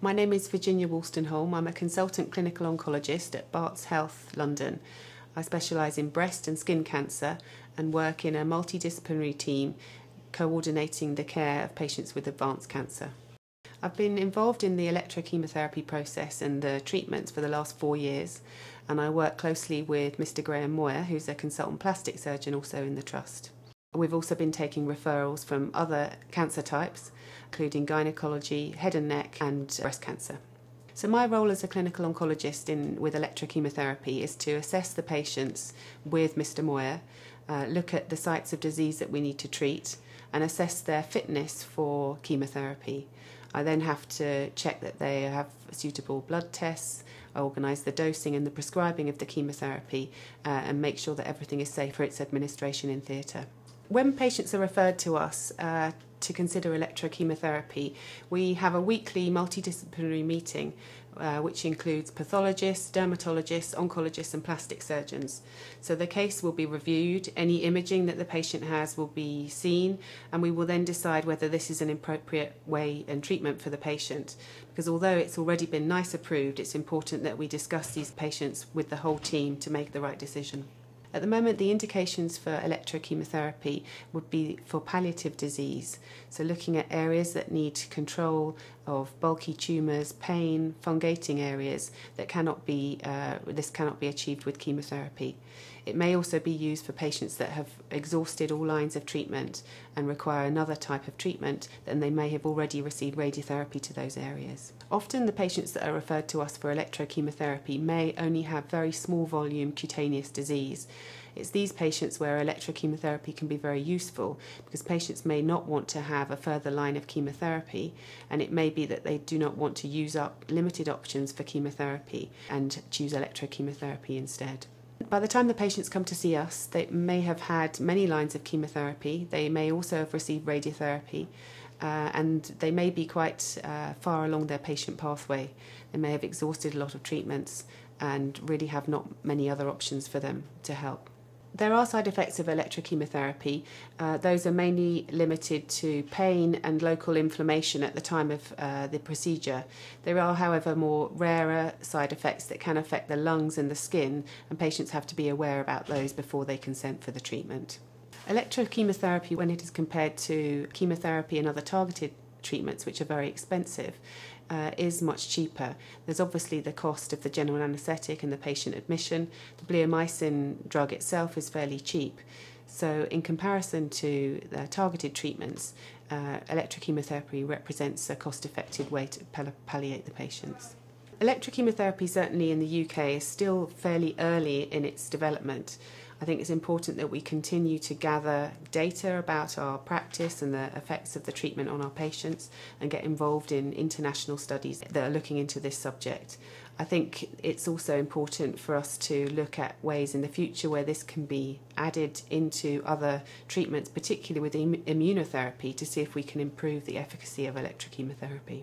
My name is Virginia Wolstenholme. I'm a consultant clinical oncologist at Barts Health, London. I specialise in breast and skin cancer and work in a multidisciplinary team coordinating the care of patients with advanced cancer. I've been involved in the electrochemotherapy process and the treatments for the last 4 years, and I work closely with Mr. Graham Moyer, who's a consultant plastic surgeon also in the Trust. We've also been taking referrals from other cancer types, including gynecology, head and neck and breast cancer. So my role as a clinical oncologist with electrochemotherapy is to assess the patients with Mr. Moyer, look at the sites of disease that we need to treat and assess their fitness for chemotherapy. I then have to check that they have suitable blood tests, organise the dosing and the prescribing of the chemotherapy and make sure that everything is safe for its administration in theatre. When patients are referred to us to consider electrochemotherapy, we have a weekly multidisciplinary meeting which includes pathologists, dermatologists, oncologists and plastic surgeons. So the case will be reviewed, any imaging that the patient has will be seen, and we will then decide whether this is an appropriate way and treatment for the patient. Because although it's already been NICE approved, it's important that we discuss these patients with the whole team to make the right decision. At the moment, the indications for electrochemotherapy would be for palliative disease, so looking at areas that need control of bulky tumours, pain, fungating areas that this cannot be achieved with chemotherapy. It may also be used for patients that have exhausted all lines of treatment and require another type of treatment, then they may have already received radiotherapy to those areas. Often the patients that are referred to us for electrochemotherapy may only have very small volume cutaneous disease. It's these patients where electrochemotherapy can be very useful because patients may not want to have a further line of chemotherapy, and it may be that they do not want to use up limited options for chemotherapy and choose electrochemotherapy instead. By the time the patients come to see us, they may have had many lines of chemotherapy. They may also have received radiotherapy, and they may be quite far along their patient pathway. They may have exhausted a lot of treatments and really have not many other options for them to help. There are side effects of electrochemotherapy. Those are mainly limited to pain and local inflammation at the time of the procedure. There are, however, more rarer side effects that can affect the lungs and the skin, and patients have to be aware about those before they consent for the treatment. Electrochemotherapy, when it is compared to chemotherapy and other targeted treatments, which are very expensive, is much cheaper. There's obviously the cost of the general anaesthetic and the patient admission. The bleomycin drug itself is fairly cheap. So in comparison to the targeted treatments, electrochemotherapy represents a cost-effective way to palliate the patients. Electrochemotherapy, certainly in the UK, is still fairly early in its development. I think it's important that we continue to gather data about our practice and the effects of the treatment on our patients and get involved in international studies that are looking into this subject. I think it's also important for us to look at ways in the future where this can be added into other treatments, particularly with immunotherapy, to see if we can improve the efficacy of electrochemotherapy.